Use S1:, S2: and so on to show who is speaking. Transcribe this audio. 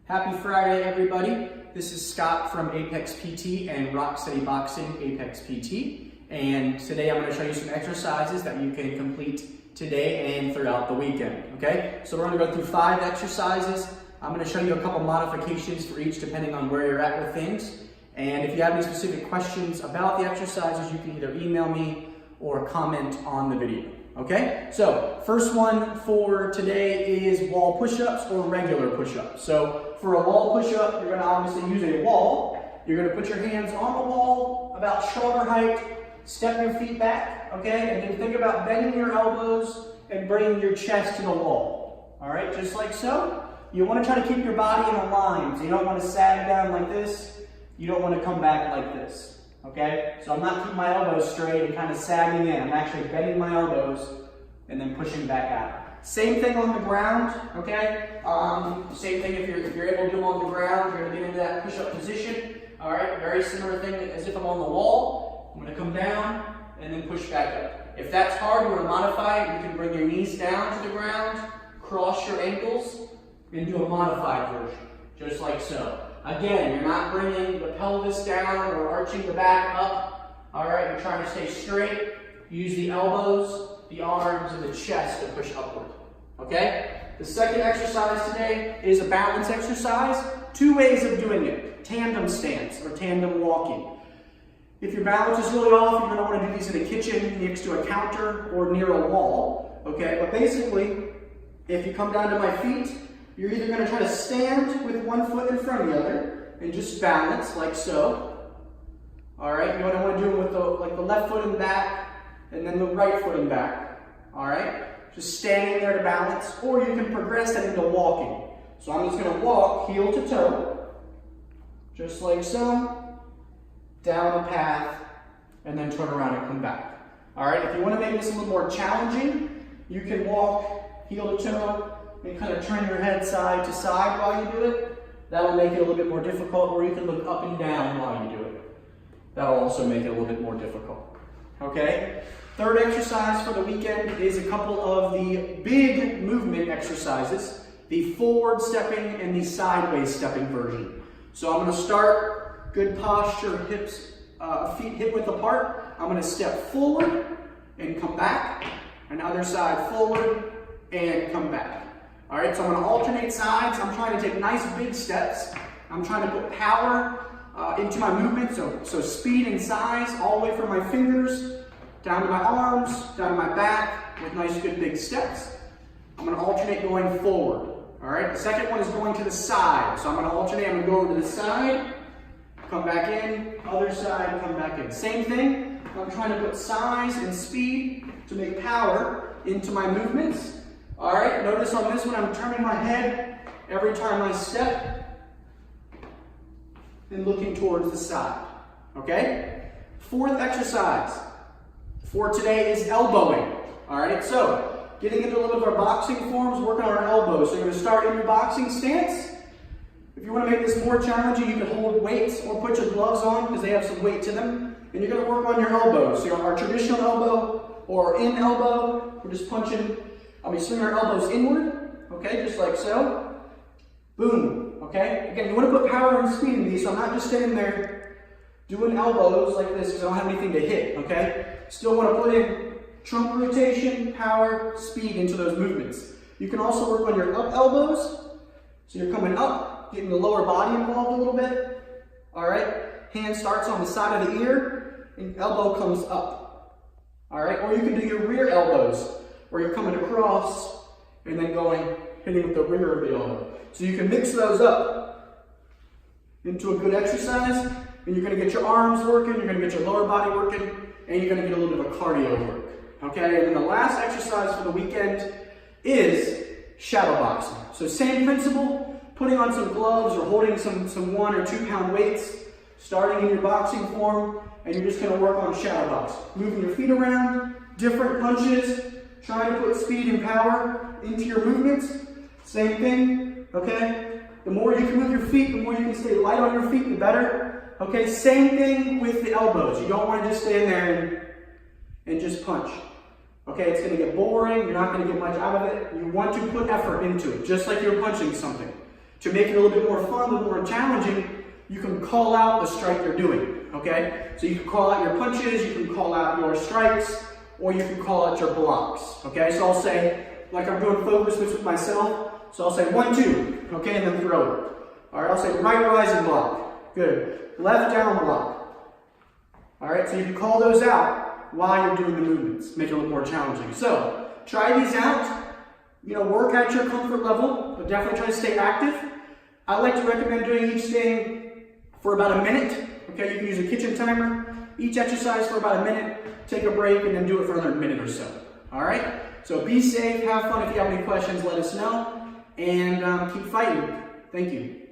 S1: Happy Friday, everybody. This is Scott from Apex PT and Rocksteady Boxing Apex PT. And today I'm going to show you some exercises that you can complete today and throughout the weekend. Okay, so we're going to go through 5 exercises. I'm going to show you a couple modifications for each depending on where you're at with things. And if you have any specific questions about the exercises, you can either email me or comment on the video. Okay, so first one for today is wall push-ups or regular push-ups. So for a wall push-up, you're going to obviously use a wall. You're going to put your hands on the wall about shoulder height, step your feet back, okay, and then think about bending your elbows and bringing your chest to the wall. All right, just like so. You want to try to keep your body in a line, so you don't want to sag down like this. You don't want to come back like this. Okay, so I'm not keeping my elbows straight and kind of sagging in. I'm actually bending my elbows and then pushing back out. Same thing on the ground, okay? Same thing if you're able to do them on the ground, you're gonna get into that push-up position. All right, very similar thing as if I'm on the wall. I'm gonna come down and then push back up. If that's hard, you wanna modify it, you can bring your knees down to the ground, cross your ankles, and do a modified version, just like so. Again, you're not bringing the pelvis down or arching the back up. All right, you're trying to stay straight. Use the elbows, the arms, and the chest to push upward. Okay? The second exercise today is a balance exercise. 2 ways of doing it. Tandem stance or tandem walking. If your balance is really off, you're going to want to do these in a kitchen next to a counter or near a wall. Okay? But basically, if you come down to my feet, you're either going to try to stand with one foot in front of the other and just balance like so. All right, you want to do it with the left foot in back and then the right foot in back. All right, just standing there to balance, or you can progress that into walking. So I'm just going to walk heel to toe, just like so, down the path, and then turn around and come back. All right, if you want to make this a little more challenging, you can walk heel to toe and kind of turn your head side to side while you do it. That'll make it a little bit more difficult, or you can look up and down while you do it. That'll also make it a little bit more difficult. Okay? Third exercise for the weekend is a couple of the big movement exercises, the forward stepping and the sideways stepping version. So I'm going to start, good posture, hips, feet hip width apart. I'm going to step forward and come back, and other side forward and come back. All right, so I'm going to alternate sides. I'm trying to take nice big steps. I'm trying to put power into my movement, so speed and size all the way from my fingers down to my arms, down to my back with nice good big steps. I'm going to alternate going forward. All right, the second one is going to the side. So I'm going to alternate. I'm going to go over to the side, come back in, other side, come back in. Same thing. I'm trying to put size and speed to make power into my movements. All right, notice on this one, I'm turning my head every time I step and looking towards the side, okay? Fourth exercise for today is elbowing, all right? So, getting into a little bit of our boxing forms, working on our elbows. So you're gonna start in your boxing stance. If you wanna make this more challenging, you can hold weights or put your gloves on because they have some weight to them. And you're gonna work on your elbows. So our traditional elbow or in elbow, we're just punching. We swing our elbows inward, okay, just like so. Boom, okay? Again, you want to put power and speed in these, so I'm not just standing there doing elbows like this because I don't have anything to hit, okay? Still want to put in trunk rotation, power, speed into those movements. You can also work on your up elbows. So you're coming up, getting the lower body involved a little bit. All right? Hand starts on the side of the ear, and elbow comes up. All right? Or you can do your rear elbows, where you're coming across and then hitting with the rear of the elbow. So you can mix those up into a good exercise, and you're going to get your arms working, you're going to get your lower body working, and you're going to get a little bit of a cardio work. Okay, and then the last exercise for the weekend is shadow boxing. So same principle, putting on some gloves or holding some 1 or 2 pound weights, starting in your boxing form, and you're just going to work on shadow boxing. Moving your feet around, different punches, trying to put speed and power into your movements. Same thing, okay? The more you can move your feet, the more you can stay light on your feet, the better. Okay, same thing with the elbows. You don't want to just stand there and just punch. Okay, it's going to get boring. You're not going to get much out of it. You want to put effort into it, just like you're punching something. To make it a little bit more fun, a little more challenging, you can call out the strike you're doing, okay? So you can call out your punches, you can call out your strikes, or you can call out your blocks, okay? So I'll say, like I'm doing focus with myself, so I'll say 1, 2, okay, and then throw it. All right, I'll say right rising block, good. Left down block. All right, so you can call those out while you're doing the movements, make it a little more challenging. So try these out, work at your comfort level, but definitely try to stay active. I like to recommend doing each thing for about a minute, okay? You can use a kitchen timer, each exercise for about a minute, take a break, and then do it for another minute or so, all right? So be safe, have fun. If you have any questions, let us know, and keep fighting. Thank you.